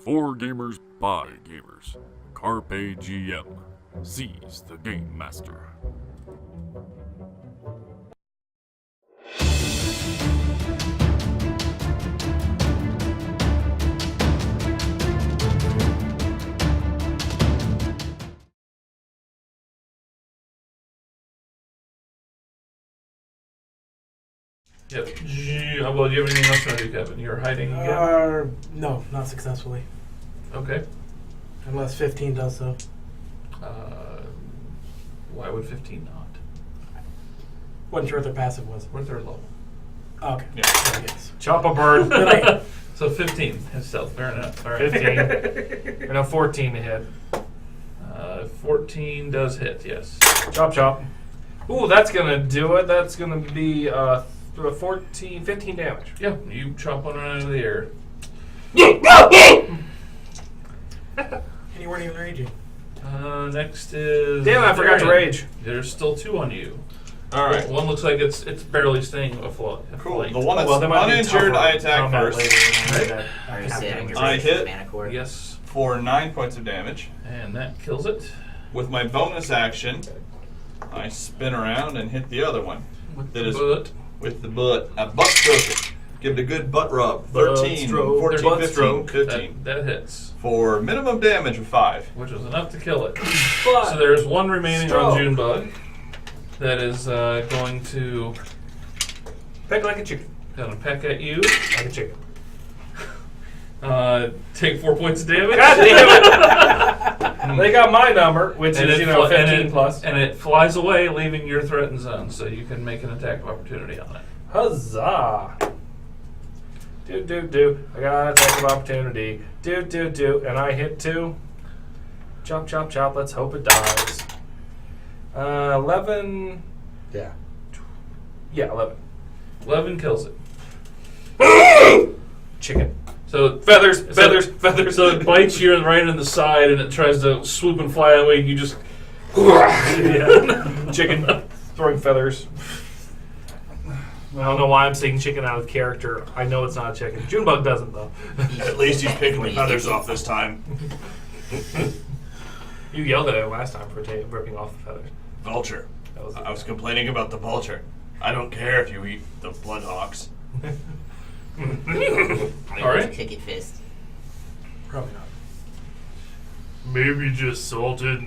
For gamers by gamers. Carpe GM. Seize the Game Master. Yep. Well, do you have anything else you want to do, Kevin? You're hiding again? No, not successfully. Okay. Unless 15 does so. Why would 15 not? Wasn't sure what their passive was. We're third level. Oh, okay. Yeah. I guess. Chop a bird. Then I, So 15 is stealth. Fair enough. All right. 15. No, 14 to hit. 14 does hit, yes. Chop, chop. Ooh, that's going to do it. That's going to be 15 damage. Yeah, you chop one out of the air. and you weren't even raging. Next is... Damn, I forgot to Darian. rage. There's still two on you. All right. One looks like it's barely staying afloat. Cool. The one that's that might be uninjured, tougher I attack combat first later than that. Are you saving your I hit. mana core? Yes. for 9 points of damage. And that kills it. With my bonus action, I spin around and hit the other one. With That the is butt. with the butt. I butt stroke it. Give it a good butt rub. Butt 13, stroke. 14, Butt 15, stroke. 15. That hits. For minimum damage of 5. Which was enough to kill it. But So there's one remaining Stroke. on Junebug that is going to Peck like a chicken. peck at you. Like a chicken. Take 4 points of damage. God damn it! They got my number, which And is, it, 15 plus. and it flies away, leaving your threatened zone, so you can make an attack of opportunity on it. Huzzah! Do. I got an attack of opportunity. Do. And I hit 2. Chop, chop, chop. Let's hope it dies. 11. Yeah. Yeah, 11. 11 kills it. Chicken. So Feathers. So it bites you right in the side, and it tries to swoop and fly away, and you just Yeah. Chicken. Throwing feathers. I don't know why I'm saying chicken out of character. I know it's not a chicken. Junebug doesn't, though. At least he's picking the feathers off this time. You yelled at it last time for ripping off the feathers. Vulture. That was I was complaining about the vulture. I don't care if you eat the bloodhawks. Are you All right. going to kick it fist? probably not. maybe just salted.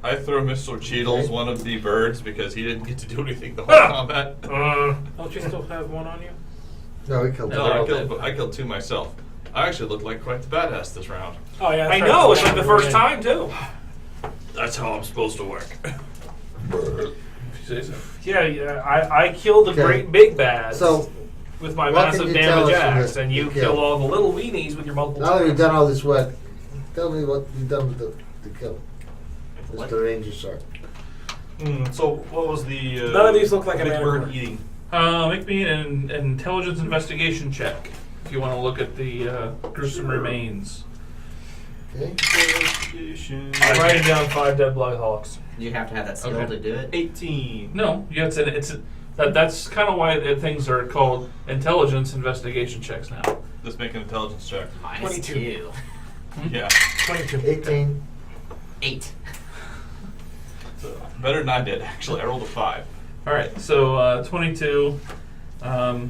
I throw Mr. Cheadle's one of the birds because he didn't get to do anything the whole combat. Don't you still have one on you? No, he killed No, him. I killed 2 myself. I actually look like quite the badass this round. Oh yeah. I that's know, right. it's like the first time, too. That's how I'm supposed to work. If you say so. Yeah, I killed the Okay. great big bad So, with my what massive can you tell damage us from axe, this and you kill? kill all the little weenies with your multiple now that you've attacks. done all this work, tell me what you've done with the kill. What? Mr. Ranger Shark. So what was the None of these look like a big man bird bird. eating? Make me an intelligence investigation check if you want to look at the gruesome remains. Okay. I'm writing down 5 dead bloodhawks. You have to have that skill Okay. to do it. 18. No, yeah, that's kind of why things are called intelligence investigation checks now. Let's make an intelligence check. Minus 22. 2. Yeah. 22. 18. 8. So, better than I did, actually. I rolled a 5. All right, so 22. I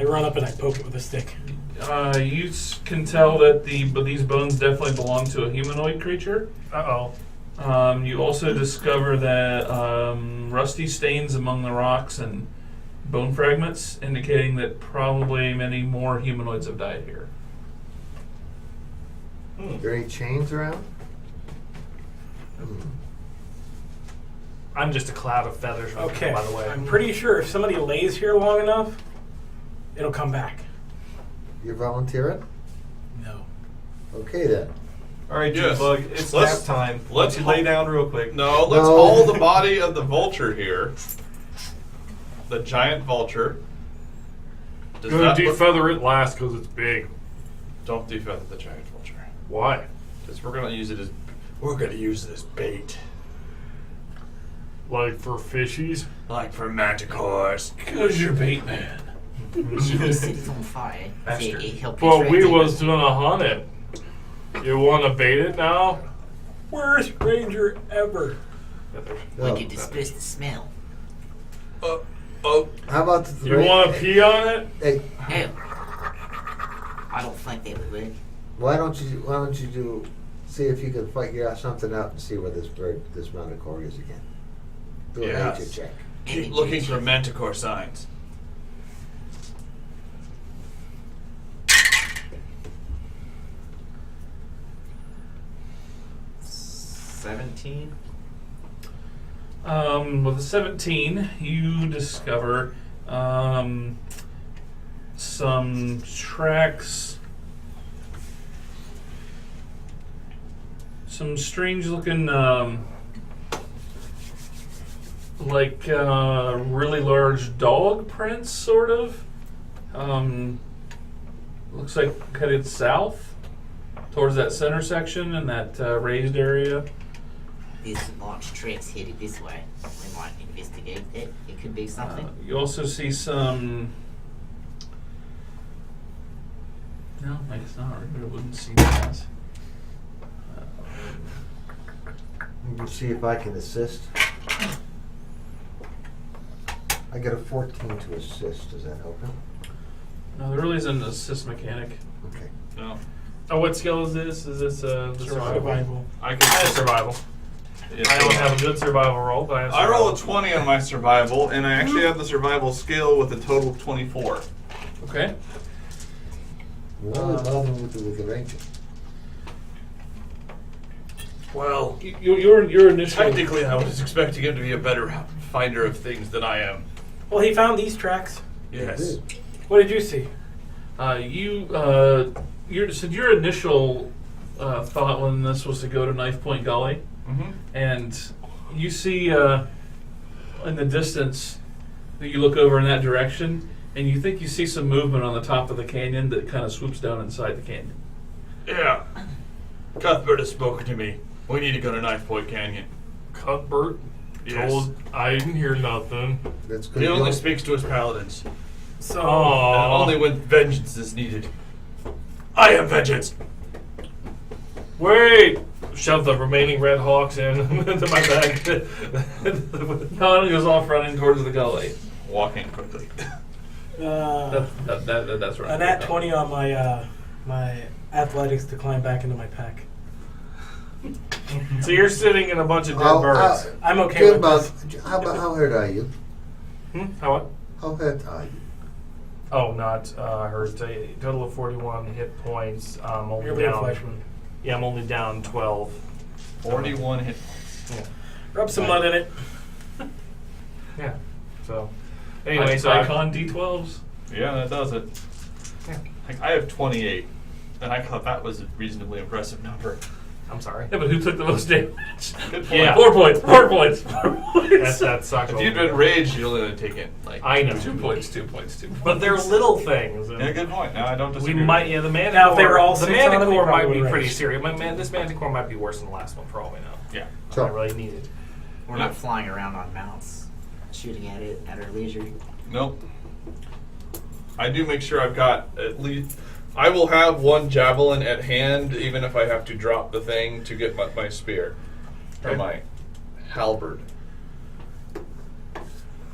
run up and I poke it with a stick. You can tell that these bones definitely belong to a humanoid creature. Uh-oh. You also discover that rusty stains among the rocks and bone fragments, indicating that probably many more humanoids have died here. Are there any chains around? I'm just a cloud of feathers right Okay. now, by the way. I'm pretty sure if somebody lays here long enough, it'll come back. You volunteer it? No. Okay then. All right, Yes. Bug, it's Let's- nap time. let's Let's lay down real quick. No, let's No. haul the body of the vulture here. The giant vulture. Does Gonna that look- defeather it last because it's big. Don't defeather the giant vulture. Why? Because we're gonna use it as bait. Like for fishies? Like for manticores. Because you're bait man. He said it's on fire. Bastard. He'll pitch Well, right we to was you. gonna hunt it. You wanna bait it now? Worst ranger ever. We could disperse the smell. How about the You wanna pee on it? Hey, Hell. I don't think that would work. why don't you do see if you can figure out something out and see where this mountain cord is again. Do a Yes. nature check. Keep looking for manticore signs. With a 17, you discover some tracks, some strange looking, like really large dog prints, sort of. Looks like headed south towards that center section and that raised area. There's large tracks headed this way. We might investigate that. It could be something. You also see some. No, I guess not. I wouldn't see that. We'll see if I can assist. I got a 14 to assist. Does that help him? No, there really isn't an assist mechanic. Okay. No. Oh, what skill is this? Is this the survival? Survival. I I can have survival. I don't have a good survival roll, but I have I survival. roll a 20 on my survival, and I actually have the survival skill with a total of 24. Okay. Why would bother with the ranger? Well, Your initial. technically, I was expecting him to be a better finder of things than I am. Well, he found these tracks. Yes. What did you see? Your initial thought when this was to go to Knife Point Gully, Mm-hmm. and you see in the distance that you look over in that direction, and you think you see some movement on the top of the canyon that kind of swoops down inside the canyon. Yeah. Cuthbert has spoken to me. We need to go to Knife Point Canyon. Cuthbert Yes. told I didn't hear nothing. That's good. He only speaks to his paladins. So, And Oh, only when vengeance is needed. I am vengeance! wait! Shove the remaining Red Hawks into my bag. Colin goes off running towards the gully. Walking quickly. That's right. a nat 20 on my my athletics to climb back into my pack. So you're sitting in a bunch of dead Oh, birds. I'm okay Good with this. how hurt are you? How what? How hurt are you? Oh, not hurt. A total of 41 hit points. You're Only being a down. fleshman. Yeah, I'm only down 12. 41 hit. Rub some mud in it. Yeah. So, anyway, so Icon D12s. Yeah, that does it. Yeah. Like, I have 28, and I thought that was a reasonably impressive number. I'm sorry. Yeah, but who took the most damage? Good point. Yeah. 4 points. 4 points. 4 points. That sucks. If you'd been raged, you'd only have taken like. I know. 2 points. 2 points. 2 points. But they're little things. and Yeah, good point. No, I don't We disagree. might, yeah, the Manticore. Now, if they were all the 6 on it, we Manticore probably might be would've pretty raged. serious. This Manticore might be worse than the last one, for all we know. Yeah. So- I really need it. We're not flying around on mounts, shooting at it at our leisure. Nope. I do make sure I've got at least. I will have one javelin at hand, even if I have to drop the thing to get my spear or Okay. my halberd.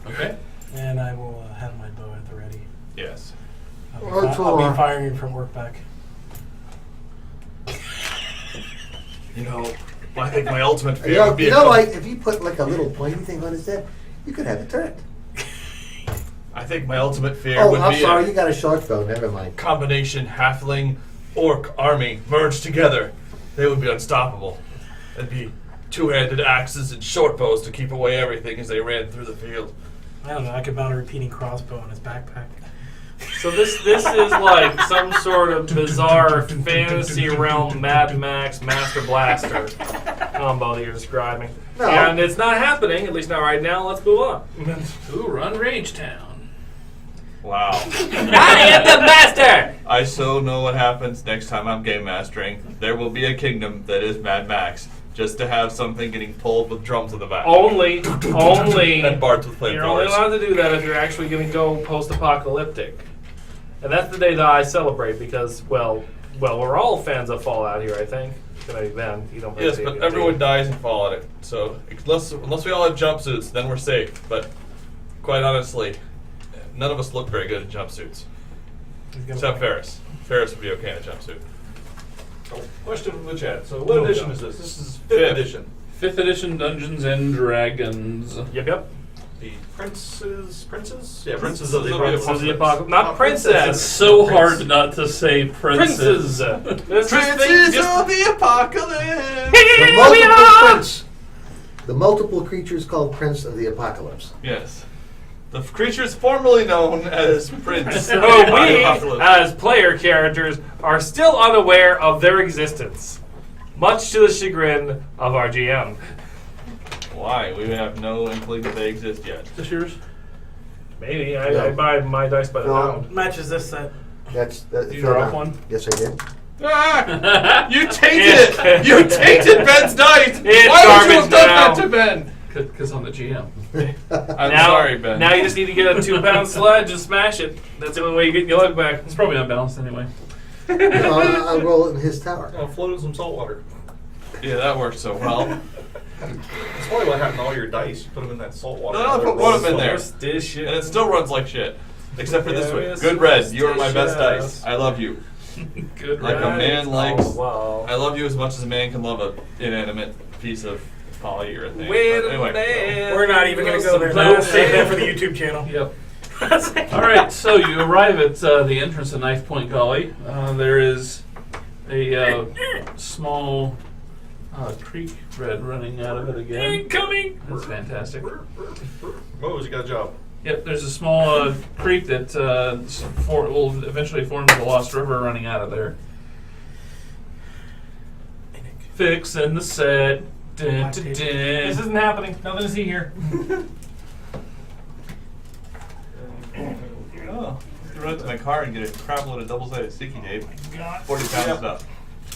Okay. And I will have my bow at the ready. Yes. I'll be firing from work back. You know, I think my ultimate fear You know, would be you a know co- like if you put like a little pointy thing on his head, you could have it turned. I think my ultimate fear Oh, would I'm be sorry, a you got a short bow. Never mind. combination halfling orc army merged together. They would be unstoppable. It'd be two-handed axes and short bows to keep away everything as they ran through the field. I don't know. I could mount a repeating crossbow on his backpack. So this is like some sort of bizarre fantasy realm Mad Max Master Blaster combo that you're describing. No. And it's not happening, at least not right now. Let's move on. Who run Rage Town? Wow. I am the master! I so know what happens next time I'm game mastering. There will be a kingdom that is Mad Max, just to have something getting pulled with drums in the back. Only And bards with you're only flamethrowers. allowed to do that if you're actually going to go post-apocalyptic. And that's the day that I celebrate because, well, we're all fans of Fallout here, I think. Then you don't. Yes, but everyone dies in Fallout. So unless we all have jumpsuits, then we're safe. But quite honestly, none of us look very good in jumpsuits. Except Ferris. Ferris would be okay in a jumpsuit. Question from the chat. So what edition is this? This is 5th edition. 5th edition Dungeons and Dragons. Yep. The princes? Yeah, Princes princes of the of the apocalypse. Not princess. It's so hard not to say princes. This Princes of the Apocalypse! The multiple prince. The multiple creatures called Prince of the Apocalypse. Yes. The creatures formerly known as Prince. So of the we, Apocalypse. as player characters, are still unaware of their existence, much to the chagrin of our GM. Why? We have no inkling that they exist yet. Is this yours? Maybe No. I buy my dice by the No. pound. Matches this set. That's You draw off one? Yes, I did. Ah! You tainted it! You tainted Ben's dice! It's Why would you have garbage done now. that to Ben? Because I'm the GM. I'm now, sorry, Ben. Now you just need to get a 2-pound sledge and smash it. That's the only way you get your luck back. It's probably unbalanced anyway. No, I'll roll it in his tower. Float in some salt water. Yeah, that worked so well. That's probably what happened to all your dice. You put them in that salt water. No, put one of them in there. Superstition. And it still runs like shit. Except for this one. Very Good Red, you are my best superstitious. dice. I love you. Good Like a right. man likes. Oh, wow. I love you as much as a man can love an inanimate piece of polyurethane. Wait But a anyway. minute. We're not even going to go there. We'll save that for the YouTube channel. Yep. All right, so you arrive at the entrance of Knife Point Gully. There is a small creek bed running out of it again. Incoming. That's fantastic. Mose, you got a job. Yep, there's a small creek that will eventually form the Lost River running out of there. Fixing the set. Dun, dun, dun. This isn't happening. Nothing to see here. Oh, you run up to my car and get a crap load of double-sided sticky tape. 40 pounds up.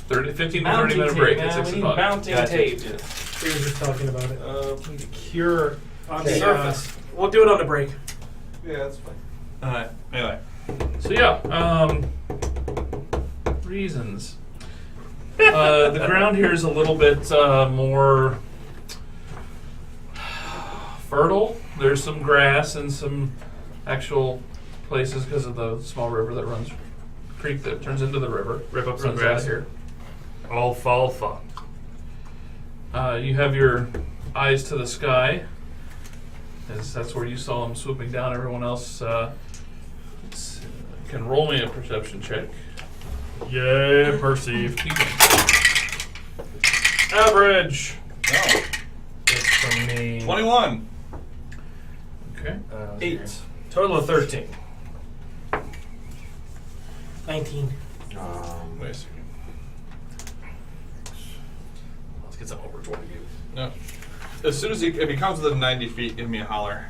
15 to 30 Mounting minute tape, break man. at We 6 need o'clock. mounting Gotcha. tape. We were just talking about it. We need to cure on the Okay, surface. We'll do it on the break. Yeah, that's fine. Alright, anyway. So yeah, reasons. The ground here is a little bit more fertile. There's some grass and some actual places because of the small river that runs, creek that turns into the river. Rip up some runs grass out here. Alfalfa. You have your eyes to the sky, as that's where you saw them swooping down. Everyone else can roll me a perception check. Yeah, perceived. Average. No. It's from me. 21. Okay. 8. Total of 13. 19. Wait a second. Let's get some over 20 view. No. As soon as if he comes within 90 feet, give me a holler.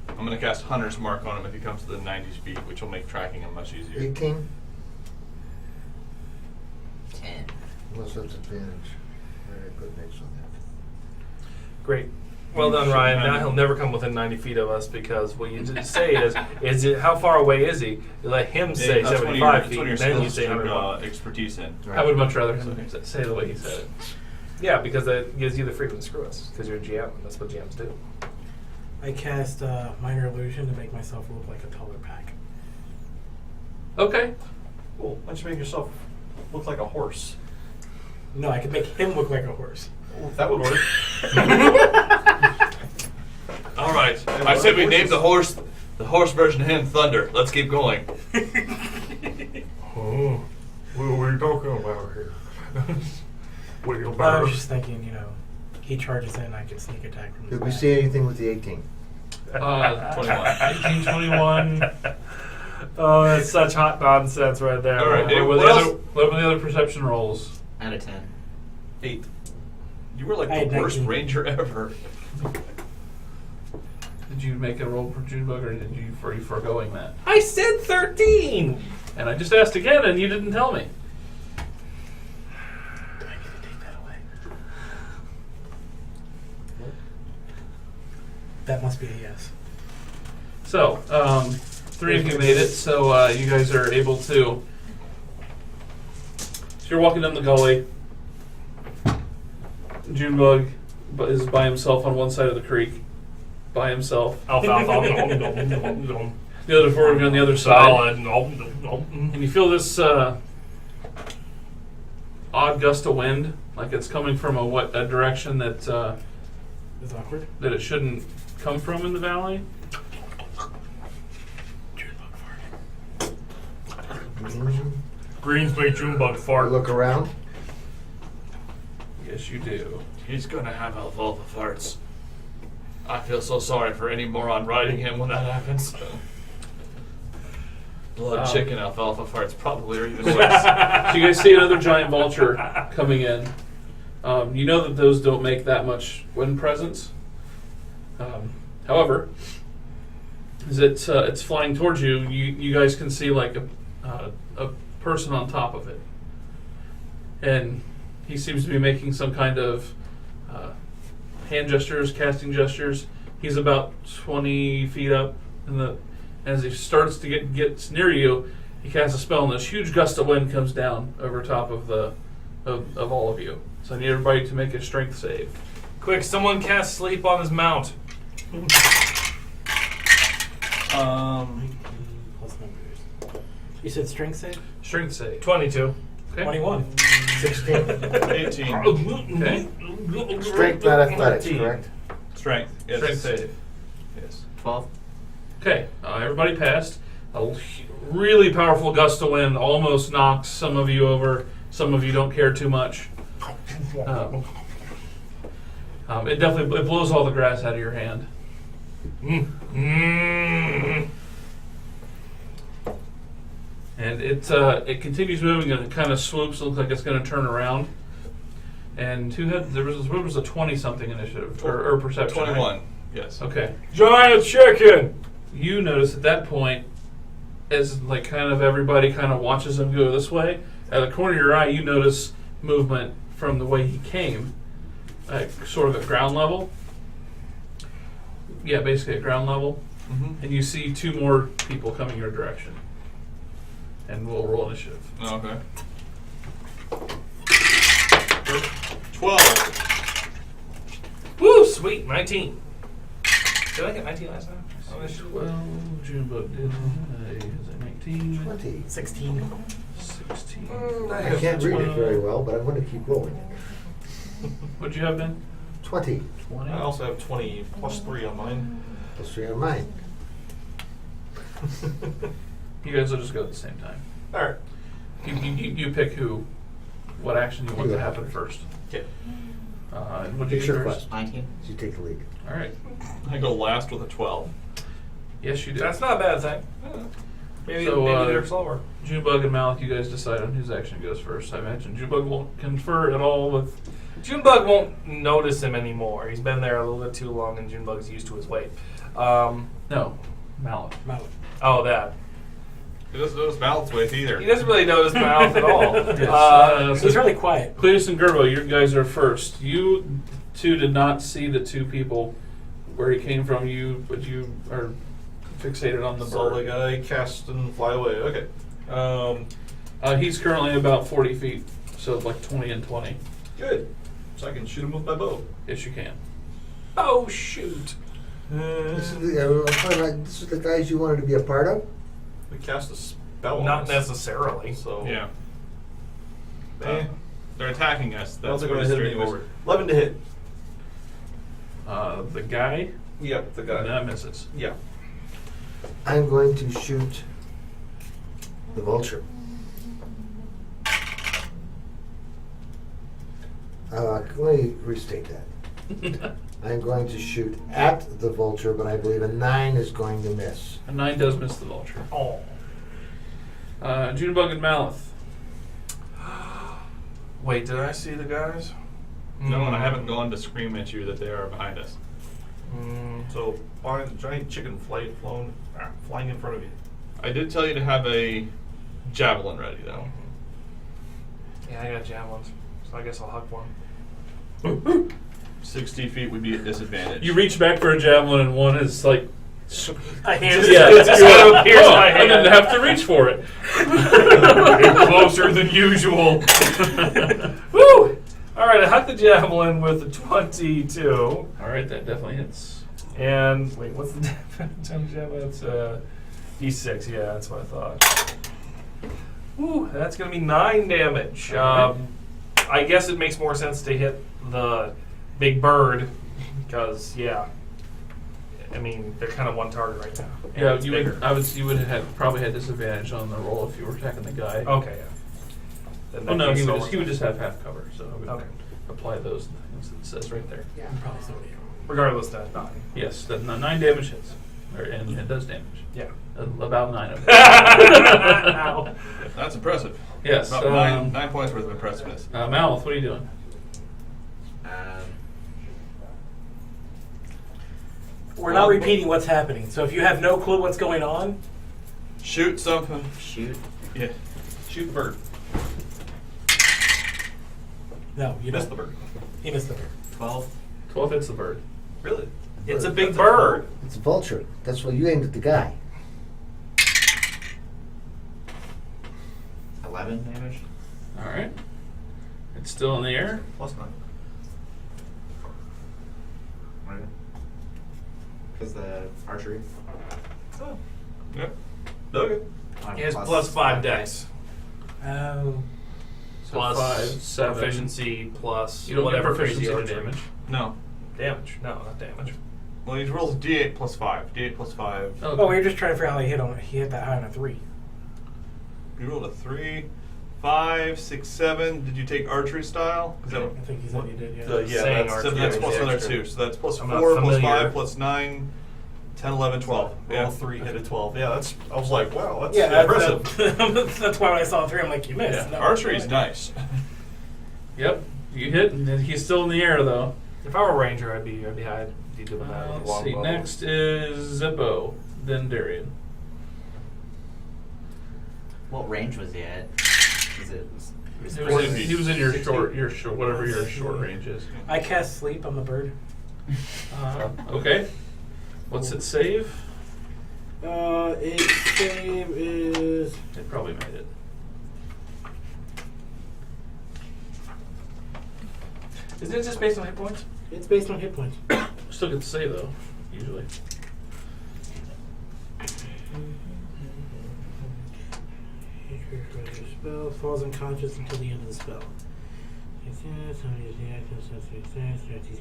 I'm going to cast Hunter's Mark on him if he comes within 90 feet, which will make tracking him much easier. 18. 10. Unless that's advantage. Very good next on that. Great. Well done, Ryan. Now he'll never come within 90 feet of us because what you just say is it, how far away is he? You let him say That's 75 feet, when and your then you skills say took, 100. expertise in. I would much rather him say the way he said it. Yeah, because that gives you the freedom to screw us because you're a GM. And that's what GMs do. I cast Minor Illusion to make myself look like a taller pack. Okay. Cool. Why don't you make yourself look like a horse? No, I could make him look like a horse. Oh, that would work. All right. I said we named the horse version of him Thunder. Let's keep going. Oh, what are we talking about here? I was just thinking, he charges in, I can sneak attack from the Did we back. see anything with the 18? 1821. Oh, that's such hot nonsense right there. All right, What were what else? the other perception rolls? Out of 10. 8. You were like I the had worst 19. ranger ever. Did you make a roll for Junebug, or did you for foregoing that? I said 13. And I just asked again, and you didn't tell me. Do I need to take that away? That must be a yes. So, Three of you made it, so you guys are able to. So you're walking down the gully. Junebug is by himself on one side of the creek. By himself. Alfalfa. The other four of you on the other side. Solid. And you feel this odd gust of wind, like it's coming from a direction that It's awkward. that it shouldn't come from in the valley. Greens make Junebug I fart. look around. Yes, you do. He's gonna have alfalfa farts. I feel so sorry for any moron riding him when that happens. Blood chicken alfalfa farts probably are even worse. So you guys see another giant vulture coming in. You know that those don't make that much wind presence. However, as it's flying towards you, you guys can see like a person on top of it, and he seems to be making some kind of hand gestures, casting gestures. He's about 20 feet up, and as he starts to gets near you, he casts a spell, and this huge gust of wind comes down over top of of all of you. So I need everybody to make a strength save. Quick, someone cast sleep on his mount. Plus numbers. You said strength save? Strength save. 22. Okay. 21. 16. 18. Okay. Strength, not athletics, correct? Strength. Yes. Strength save. Yes. 12. Okay. Everybody passed. A really powerful gust of wind almost knocks some of you over. Some of you don't care too much. It definitely blows all the grass out of your hand. And it continues moving, and it kind of swoops. Looks like it's going to turn around. And there was a 20-something initiative or perception. 21. Right? Yes. Okay. Giant chicken! You notice at that point, as like kind of everybody kind of watches him go this way, at the corner of your eye, you notice movement from the way he came, sort of at ground level. Yeah, basically at ground level. Mm-hmm. And you see two more people coming your direction. And we'll roll initiative. Okay. 12. Woo, sweet. 19. Did I get 19 last time? 12, Junebug did. Is it 19? 20. 16. 16. I can't read it very well, but I'm going to keep rolling it. What'd you have, Ben? 20. 20. I also have 20 plus 3 on mine. Plus 3 on mine. You guys will just go at the same time. Alright. You pick what action you want to happen first. Okay. What'd you It's do your first? quest. 19. You take the lead. All right. I go last with a 12. Yes, you do. That's not a bad thing. Maybe, So, maybe they're slower. Junebug and Malik, you guys decide on whose action goes first. I imagine Junebug won't confer at all with. Junebug won't notice him anymore. He's been there a little bit too long, and Junebug's used to his weight. No, Malik. Mouth. Oh, that. He doesn't notice Mal's weight either. He doesn't really notice mouth at all. Yes. He's really quiet. Cletus and Gerbo, you guys are first. You two did not see the two people where he came from. But you are fixated on the So the bird. guy cast and fly away. Okay. He's currently about 40 feet, so like 20 and 20. Good. So I can shoot him with my bow. Yes, you can. Oh, shoot. This is the guys you wanted to be a part of? We cast a spell on Not us. necessarily. So Yeah. Eh, They're attacking us. I don't That's think I'm pretty gonna hit him anyways. straightforward. 11 to hit. The guy, Yep, the guy. that misses. Yeah. I'm going to shoot the vulture. Let me restate that. I'm going to shoot at the vulture, but I believe a 9 is going to miss. A 9 does miss the vulture. Oh. Junebug and Malith. Wait, did I see the guys? No, and I haven't gone to scream at you that they are behind us. So giant chicken flying in front of you. I did tell you to have a javelin ready, though. Yeah, I got javelins, so I guess I'll huck one. 60 feet would be a disadvantage. You reach back for a javelin, and one is like I hand Yeah, it it's just gonna pierce Oh, my I hand. didn't have to reach for it. Closer than usual. Woo! All right, I hacked the javelin with a 22. All right, that definitely hits. And wait, what's the damage on the javelin? It's D6. Yeah, that's what I thought. Woo, that's gonna be 9 damage. I guess it makes more sense to hit the big bird because I mean they're kind of one target right now. And Yeah, it's you bigger. would have probably had disadvantage on the roll if you were attacking the guy. Okay, yeah. Then Oh no, that he keeps would just have half cover, so I would Okay. apply those things it says right there. Yeah, I'm probably still here. Regardless, that's 9. Yes, that 9 damage hits, and it does damage. Yeah. About 9 of it. Ow. That's impressive. Yes. About 9 points worth of impressiveness. Malith, what are you doing? We're not repeating what's happening. So if you have no clue what's going on, Shoot something. Shoot. Yeah. Shoot bird. no, you Miss don't. the bird. He missed the bird. 12. 12 hits the bird. Really? It's a big bird. It's a vulture. That's why you aimed at the guy. 11 damage. All right. It's still in the air. Plus 9. Because the archery. Oh. Yep. Okay. He has plus 5 dex. Oh. So Plus 5, 7. proficiency plus You don't whatever get proficiency crazy or archery. damage. No. Damage. No, not damage. Well, he rolls D8 plus 5. D8 plus 5. Okay. Oh, we were just trying to figure out how he hit that high on a 3. You rolled a 3, 5, 6, 7. Did you take archery style? Is that I think he said he did, yeah. Yeah, Saying that's archery plus is another extra. 2. So that's plus I'm not 4, plus familiar. 5, plus 9, 10, 11, 12. Roll 3, hit a 12. Yeah, that's. I was like, wow, that's Yeah, impressive. that's why when I saw a 3, I'm like, you missed. Yeah, No. archery's nice. Yep. You hit, and then he's still in the air though. If I were a ranger, I'd be doing that with a Let's long see. bow. Next is Zippo, then Darian. What range was he at? Is it? He was in your 60? short, whatever your short range is. I cast sleep on the bird. Okay. What's it save? Its save is. It probably made it. Isn't it just based on hit points? It's based on hit points. Still get to save though, usually. Spell falls unconscious until the end of the spell. These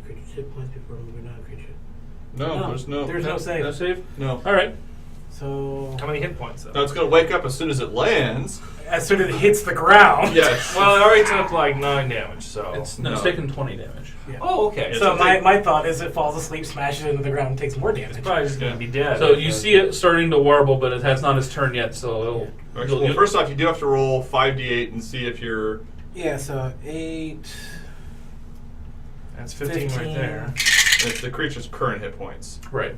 creatures hit points before moving on creature. No, there's no. There's no save. No save. No. All right. So How many hit points though? No, it's going to wake up as soon as it lands. as soon as it hits the ground. Yes. Well, it already took like 9 damage, so. It's No. taking 20 damage. Yeah. Oh, okay. Yeah, So so my thought is it falls asleep, smashes into the ground, and takes more damage. Probably just gonna be dead. So you see it starting to warble, but it has not his turn yet. So it'll. Actually, well, first off, you do have to roll 5d8 and see if you're. Yeah, so 8. That's 15 right there. It's the creature's current hit points. Right.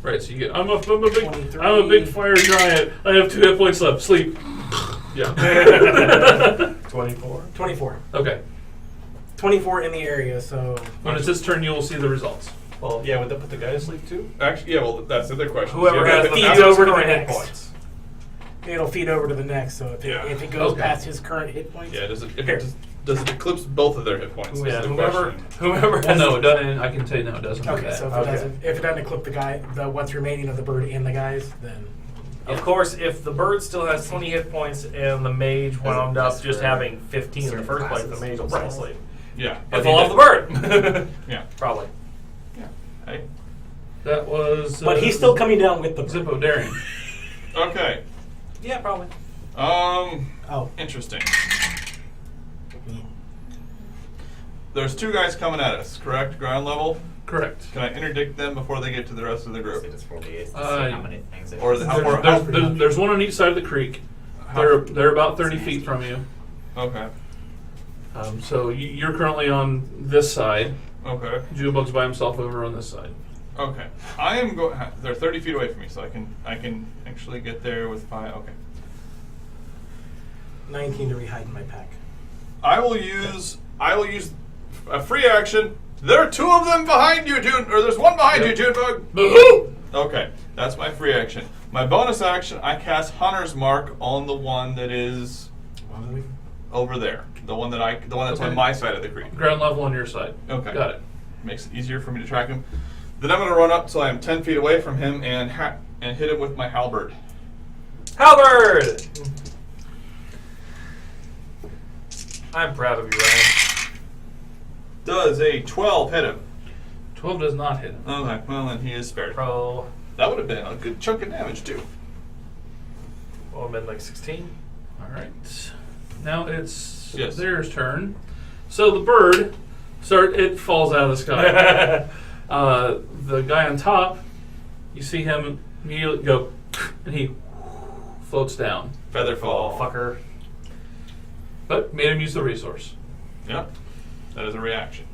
Right. So you get. I'm a big. 23. I'm a big fire giant. I have 2 hit points left. Sleep. Yeah. 24. 24. Okay. 24 in the area, so. When it's his turn, you will see the results. Well, yeah, would that put the guy to sleep too? Actually, yeah. Well, that's the other question. Whoever Yeah, has but the feeds after- over to the current hit next. points. It'll feed over to the next, so Yeah. if it goes Okay. past his current hit points. Yeah. Does it? If Here. it does it eclipse both of their hit points? Yeah, is the whoever question. has Well, no, it doesn't. I can tell you no, it doesn't. do Okay, that. so Okay. if it doesn't eclipse the guy, what's remaining of the bird and the guys, then. Of course, if the bird still has 20 hit points and the mage wound up That's just for having 15 in the certain first place, the classes. mage will fall asleep. Yeah. He'll fall off the bird. Yeah. Probably. Hey. That was. But he's still coming down with the bird. Zippo Darian. Okay. Yeah, probably. Oh. Interesting. There's 2 guys coming at us, correct? Ground level. Correct. Can I interdict them before they get to the rest of the group? Just roll D8 to see Uh, how many things it Or is. how far? There's one on each side of the creek. They're about 30 feet from you. Okay. So you're currently on this side. Okay. Jubug's by himself over on this side. Okay. I am going. They're 30 feet away from me, so I can actually get there with 5. Okay. 19 to rehide in my pack. I will use a free action There are 2 of them behind you, June. Or there's one behind you, Junebug. Okay, that's my free action. My bonus action, I cast Hunter's Mark on the one that is over there. The one that's on my side of the creek. Ground level on your side. Okay. Got it. Makes it easier for me to track him. Then I'm going to run up till I am 10 feet away from him and hit him with my halberd. Halberd! I'm proud of you, Ryan. Does a 12 hit him? 12 does not hit him. Okay, well then he is spared. Pro. That would have been a good chunk of damage too. Oh, I'm in like 16. All right. Now it's Yes. theirs turn. So the bird, it falls out of the sky. The guy on top, you see him immediately go, and he floats down. Feather Oh, fall. fucker. But made him use the resource. Yep. That is a reaction.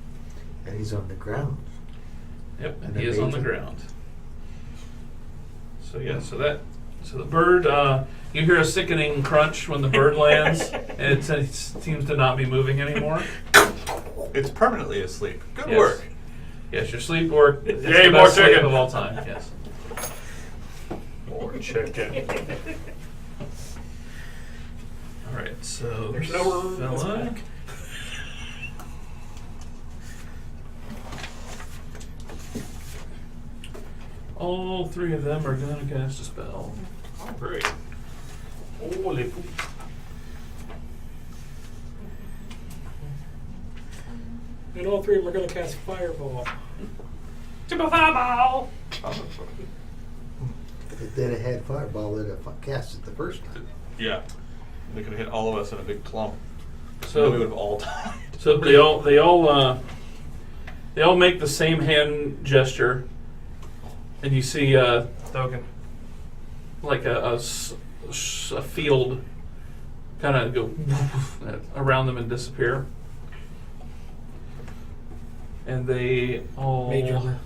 And he's on the ground. Yep, and And he then is on the major. ground. So yeah, so the bird, you hear a sickening crunch when the bird lands, and it seems to not be moving anymore. It's permanently asleep. Good Yes. work. Yes, your sleep work. It's Yay, the more best sleep chicken. of all time. Yes. More chicken. All right, so There's no room. fella. All 3 of them are going to cast a spell. Oh, great. Holy poop. And all 3 of them are going to cast Fireball. Super fireball! If they'd have had Fireball, they'd have cast it the first time. Yeah. They could have hit all of us in a big clump. So Then we would have all died. So they all make the same hand gesture, and you see Token. like a field kind of go around them and disappear, and they all Mage armor.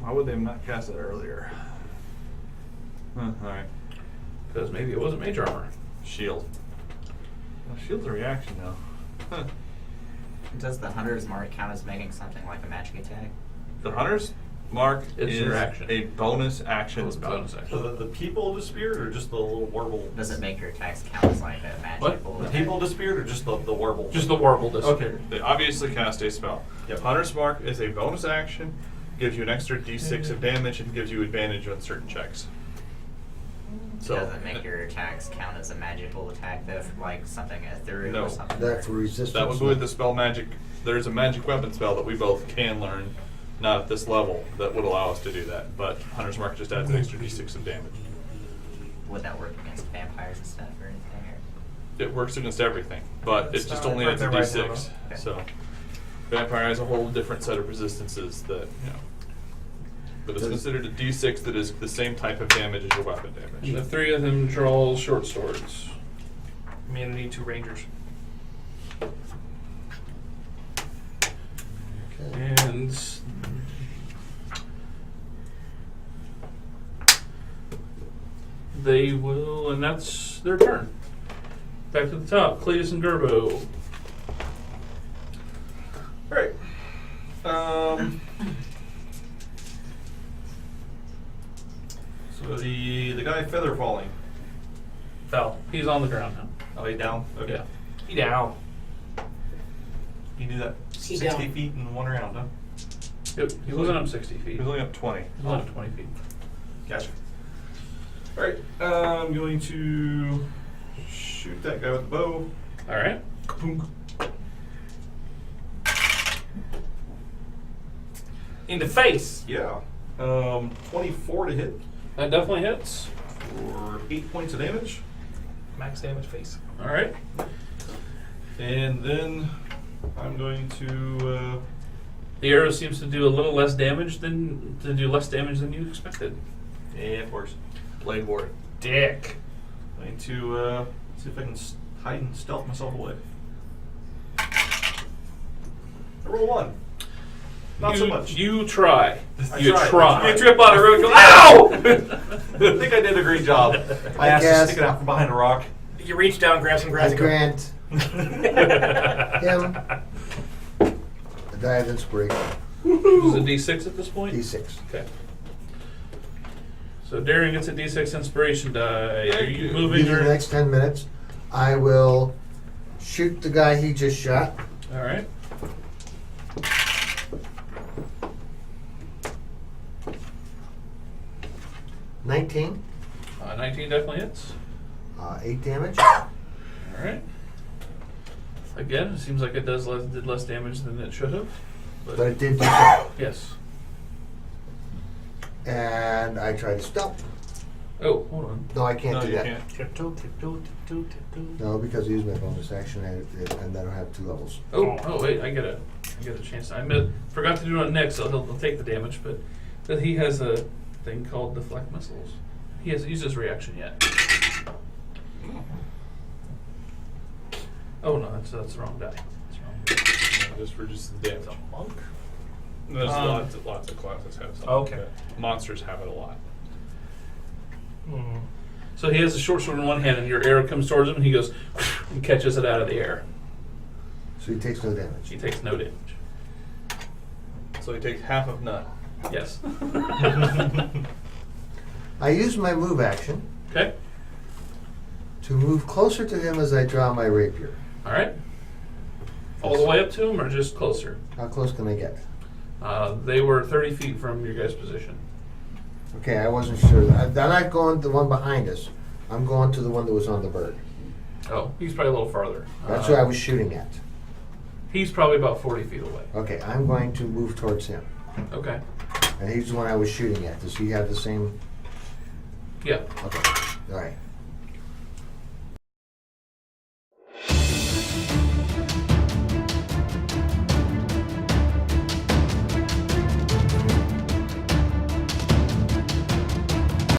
Why would they have not cast it earlier? Alright. because maybe it wasn't mage armor. Shield. Well, shield's a reaction now. Huh. Does the Hunter's Mark count as making something like a magic attack? The Hunter's Mark It's is your action. a bonus action Bonus spell. action. So the people disappeared, or just the little warble? Does it make your attacks count as like a magical The attack? people disappeared, or just the warble? Just the warble disappear. Okay. They obviously cast a spell. Yep. Hunter's Mark is a bonus action, gives you an extra d6 of damage, and gives you advantage on certain checks. So Does it make your attacks count as a magical attack though, for like something ethereal No. or something? That for resistance. that would be with the spell magic. There's a magic weapon spell that we both can learn, not at this level, that would allow us to do that. But Hunter's Mark just adds an extra d6 of damage. Would that work against vampires and stuff or anything? Or? It works against everything, but That's it just not only right adds a there right d6. now. So vampire has a whole different set of resistances that but it's considered a d6 that is the same type of damage as your weapon And damage. the 3 of them draw short swords. Me and I need 2 rangers. Okay. And they will, and that's their turn. Back to the top, Cletus and Gerbo. Alright. So the guy feather falling. Fell. He's on the ground now. Oh, he's down. Okay. Yeah. He down. You do that He's 60 down. feet in one round, huh? Yep, he wasn't up 60 feet. He's only up 20. He was up 20 feet. Gotcha. Alright, I'm going to shoot that guy with the bow. All right. Kapoonk. In the face. Yeah. 24 to hit That definitely hits. for 8 points of damage. Max damage face. All right. And then I'm going to The arrow seems to do a little less damage than you expected. yeah, of course. Blade Ward. Dick. I'm going to see if I can hide and stealth myself away. I roll 1. Not so much. You try. I You tried. try. You trip on a road and go, ow! I think I did a great job. I asked to guess. stick it out from behind a rock. You reach down, grab some grass, I and go. grant him die of inspiration. Is it D6 at this point? D6. Okay. So Darren gets a D6 inspiration die. Are you moving Using or? the next 10 minutes, I will shoot the guy he just shot. All right. $19, 19 definitely hits. 8 damage. All right. Again, it seems like it did less damage than it should have. But it did do so. Yes. And I try to stealth. Oh, hold on. No, I can't No, do you that. can't. Tiptoe, tiptoe, tiptoe, tiptoe. No, because I use my bonus action and I don't have 2 levels. Oh, wait, I get a chance. Forgot to do it on Nick, so he'll take the damage, but he has a thing called deflect missiles. He hasn't used his reaction yet. Oh no, that's the wrong die. That's the wrong die. No, just reduce the damage. Monk? There's lots of classes have something. Okay. like that. Monsters have it a lot. Hmm. So he has a short sword in one hand, and your arrow comes towards him, and he goes and catches it out of the air. So he takes no damage. He takes no damage. So he takes half of none. Yes. I use my move action Okay. to move closer to him as I draw my rapier. All right. All the way up to him, or just closer? How close can I get? They were 30 feet from your guys' position. Okay, I wasn't sure. I'm not going to the one behind us. I'm going to the one that was on the bird. Oh, he's probably a little farther. That's what I was shooting at. He's probably about 40 feet away. Okay, I'm going to move towards him. Okay. And he's the one I was shooting at. Does he have the same? Yeah. Okay, all right.